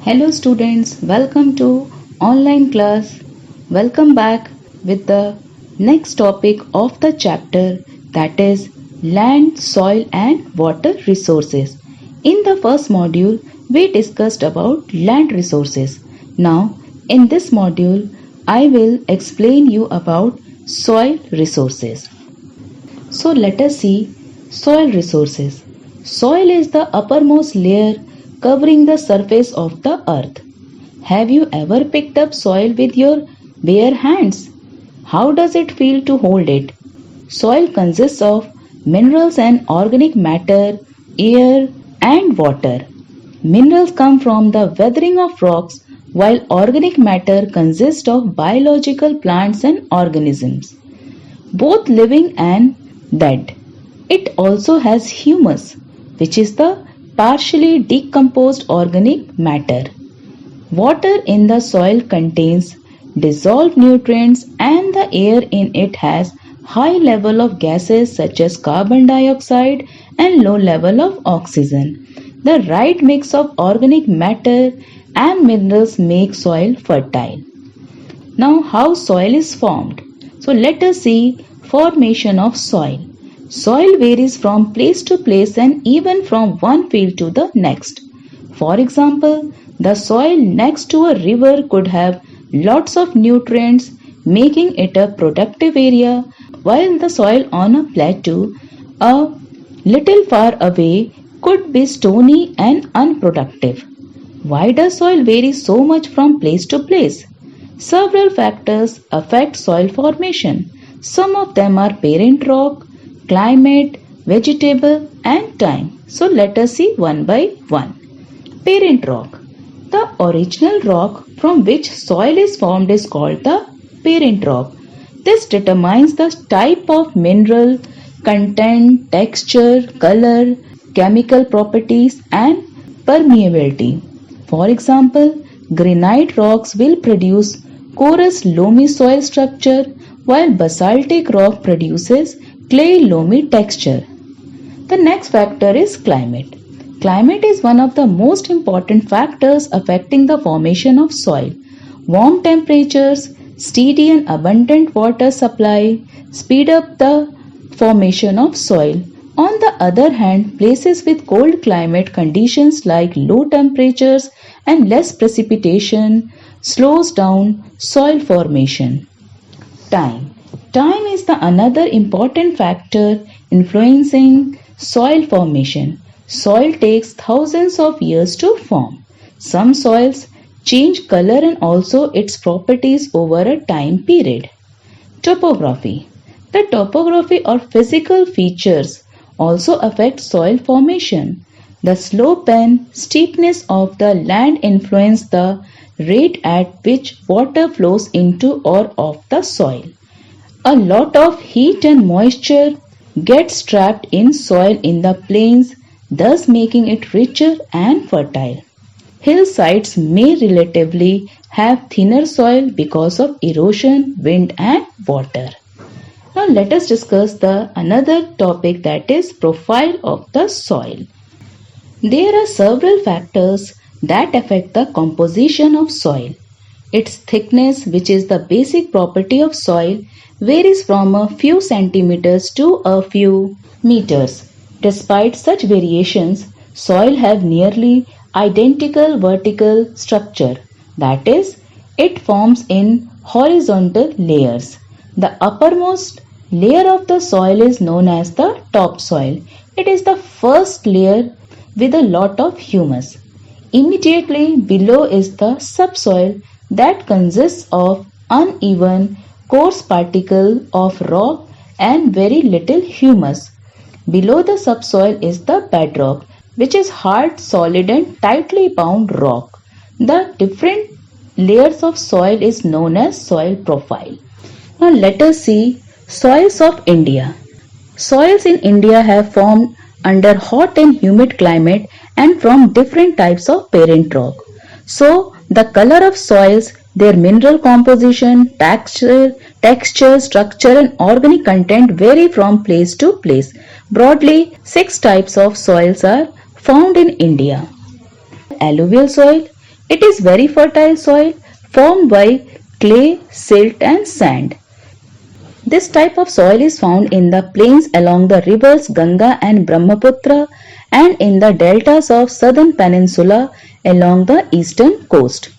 Hello students, welcome to online class. Welcome back with the next topic of the chapter, that is land, soil and water resources. In the first module, we discussed about land resources. Now, in this module, I will explain you about soil resources. So let us see soil resources. Soil is the uppermost layer covering the surface of the earth. Have you ever picked up soil with your bare hands? How does it feel to hold it? Soil consists of minerals and organic matter, air, and water. Minerals come from the weathering of rocks, while organic matter consists of biological plants and organisms, both living and dead. It also has humus, which is the partially decomposed organic matter. Water in the soil contains dissolved nutrients and the air in it has high level of gases such as carbon dioxide and low level of oxygen. The right mix of organic matter and minerals make soil fertile. Now how soil is formed. So let us see formation of soil. Soil varies from place to place and even from one field to the next. For example, the soil next to a river could have lots of nutrients, making it a productive area, while the soil on a plateau a little far away could be stony and unproductive. Why does soil vary so much from place to place? Several factors affect soil formation. Some of them are parent rock, climate, vegetable and time. So let us see one by one. Parent rock. The original rock from which soil is formed is called the parent rock. This determines the type of mineral, content, texture, color, chemical properties and permeability. For example, granite rocks will produce porous loamy soil structure while basaltic rock produces clay loamy texture. The next factor is climate. Climate is one of the most important factors affecting the formation of soil. Warm temperatures, steady and abundant water supply speed up the formation of soil. On the other hand, places with cold climate conditions like low temperatures and less precipitation slows down soil formation. Time. Time is the another important factor influencing soil formation. Soil takes thousands of years to form. Some soils change color and also its properties over a time period. Topography. The topography or physical features also affect soil formation. The slope and steepness of the land influence the rate at which water flows into or off the soil. A lot of heat and moisture gets trapped in soil in the plains, thus making it richer and fertile. Hillsides may relatively have thinner soil because of erosion, wind and water. Now let us discuss the another topic, that is profile of the soil. There are several factors that affect the composition of soil. Its thickness, which is the basic property of soil, varies from a few centimeters to a few meters. Despite such variations, soil have nearly identical vertical structure, that is, it forms in horizontal layers. The uppermost layer of the soil is known as the topsoil. It is the first layer with a lot of humus. Immediately below is the subsoil that consists of uneven, coarse particle of rock and very little humus. Below the subsoil is the bedrock, which is hard, solid and tightly bound rock. The different layers of soil is known as soil profile. Now let us see soils of India. Soils in India have formed under hot and humid climate and from different types of parent rock. So the color of soils, their mineral composition, texture, structure and organic content vary from place to place. Broadly, 6 types of soils are found in India. Alluvial soil, It is very fertile soil formed by clay, silt and sand. This type of soil is found in the plains along the rivers Ganga and Brahmaputra and in the deltas of southern peninsula along the eastern coast.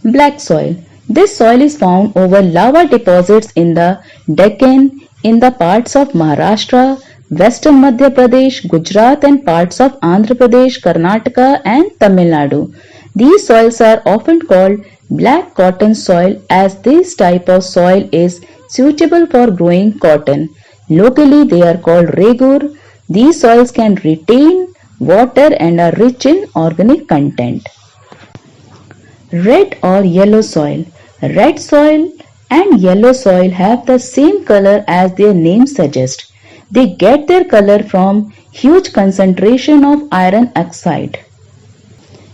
Black soil. This soil is found over lava deposits in the Deccan, in the parts of Maharashtra, western Madhya Pradesh, Gujarat and parts of Andhra Pradesh, Karnataka and Tamil Nadu. These soils are often called black cotton soil as this type of soil is suitable for growing cotton. Locally they are called regur. These soils can retain water and are rich in organic content. Red or yellow soil. Red soil and yellow soil have the same color as their name suggests. They get their color from huge concentration of iron oxide.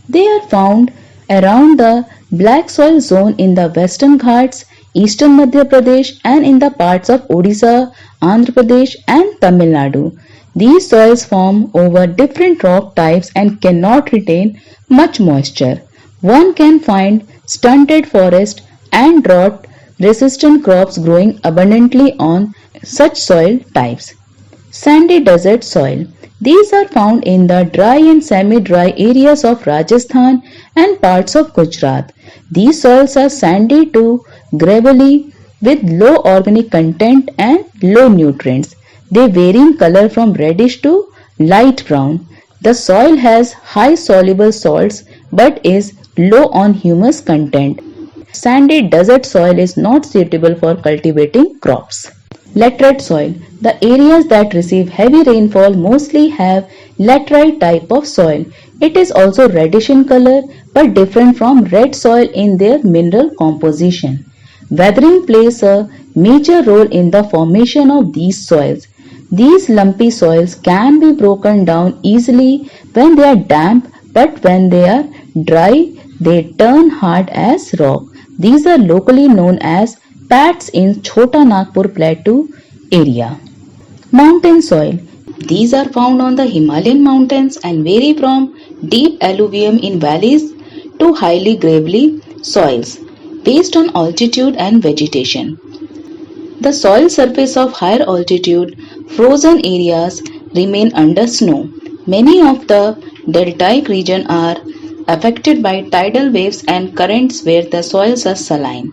They are found around the black soil zone in the western Ghats, eastern Madhya Pradesh and in the parts of Odisha, Andhra Pradesh and Tamil Nadu. These soils form over different rock types and cannot retain much moisture. One can find stunted forest and drought resistant crops growing abundantly on such soil types. Sandy desert soil. These are found in the dry and semi-dry areas of Rajasthan and parts of Gujarat. These soils are sandy to gravelly with low organic content and low nutrients. They vary in color from reddish to light brown. The soil has high soluble salts but is low on humus content. Sandy desert soil is not suitable for cultivating crops. Laterite soil. The areas that receive heavy rainfall mostly have laterite type of soil. It is also reddish in color but different from red soil in their mineral composition. Weathering plays a major role in the formation of these soils. These lumpy soils can be broken down easily when they are damp, but when they are dry, they turn hard as rock. These are locally known as pats in Chota Nagpur Plateau area. Mountain soil. These are found on the Himalayan mountains and vary from deep alluvium in valleys to highly gravelly soils based on altitude and vegetation. The soil surface of higher altitude frozen areas remain under snow. Many of the deltaic region are affected by tidal waves and currents where the soils are saline.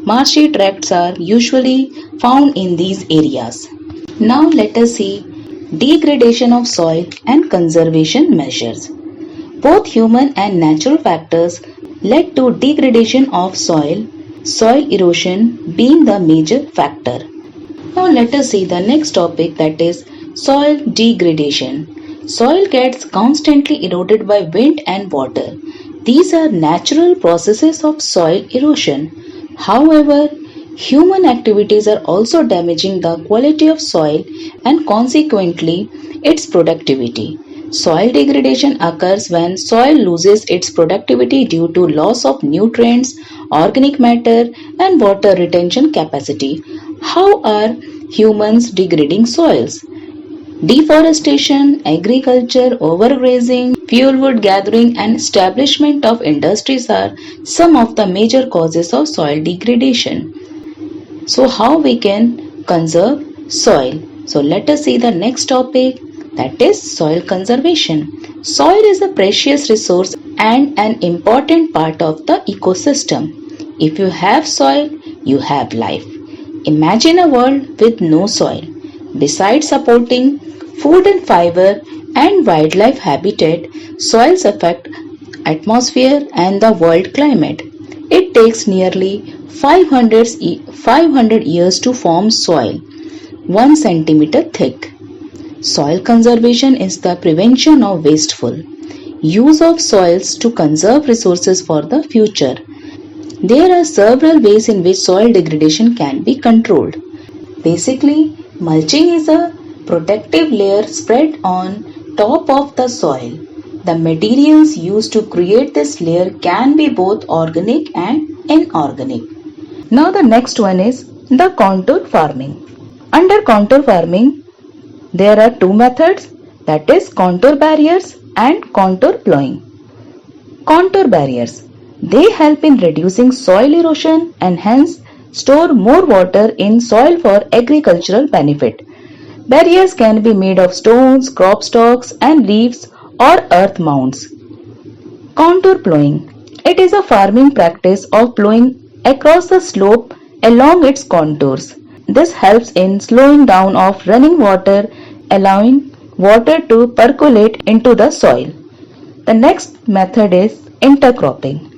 Marshy tracts are usually found in these areas. Now let us see degradation of soil and conservation measures. Both human and natural factors led to degradation of soil erosion being the major factor. Now let us see the next topic, that is soil degradation. Soil gets constantly eroded by wind and water. These are natural processes of soil erosion. However, human activities are also damaging the quality of soil and consequently its productivity. Soil degradation occurs when soil loses its productivity due to loss of nutrients, organic matter and water retention capacity. How are humans degrading soils? Deforestation, agriculture, overgrazing, fuelwood gathering and establishment of industries are some of the major causes of soil degradation. So how we can conserve soil? So let us see the next topic, that is soil conservation. Soil is a precious resource and an important part of the ecosystem. If you have soil, you have life. Imagine a world with no soil. Besides supporting food and fiber and wildlife habitat, soils affect atmosphere and the world climate. It takes nearly 500 years to form soil, 1 centimeter thick. Soil conservation is the prevention of wasteful use of soils to conserve resources for the future. There are several ways in which soil degradation can be controlled. Basically, mulching is a protective layer spread on top of the soil. The materials used to create this layer can be both organic and inorganic. Now the next one is the contour farming. Under contour farming, there are two methods, that is contour barriers and contour plowing. Contour barriers. They help in reducing soil erosion and hence store more water in soil for agricultural benefit. Barriers can be made of stones, crop stalks, and leaves or earth mounds. Contour plowing. It is a farming practice of plowing across the slope along its contours. This helps in slowing down of running water, allowing water to percolate into the soil. The next method is intercropping.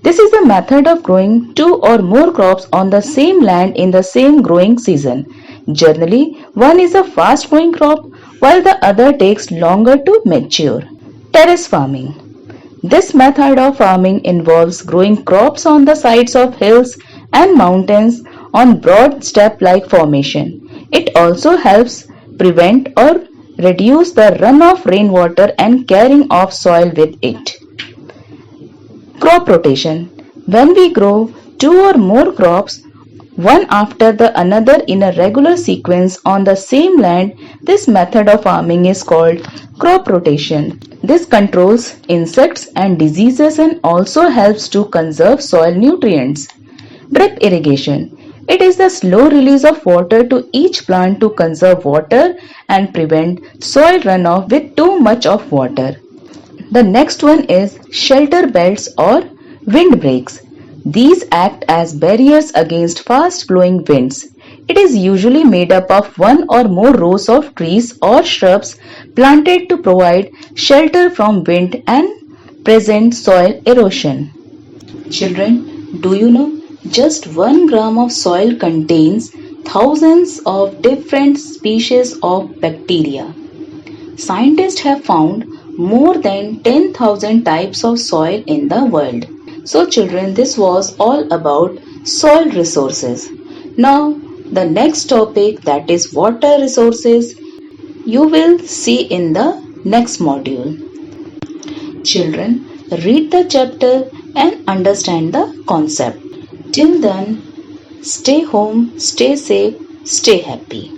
This is a method of growing two or more crops on the same land in the same growing season. Generally, one is a fast growing crop while the other takes longer to mature. Terrace farming. This method of farming involves growing crops on the sides of hills and mountains on broad step-like formation. It also helps prevent or reduce the runoff rainwater and carrying of soil with it. Crop rotation. When we grow two or more crops, one after the another in a regular sequence on the same land, this method of farming is called crop rotation. This controls insects and diseases and also helps to conserve soil nutrients. Drip irrigation. It is the slow release of water to each plant to conserve water and prevent soil runoff with too much of water. The next one is shelter belts or windbreaks. These act as barriers against fast blowing winds. It is usually made up of one or more rows of trees or shrubs planted to provide shelter from wind and prevent soil erosion. Children, do you know just 1 gram of soil contains thousands of different species of bacteria? Scientists have found more than 10,000 types of soil in the world. So children, this was all about soil resources. Now the next topic, that is water resources, you will see in the next module. Children, read the chapter and understand the concept. Till then, stay home, stay safe, stay happy.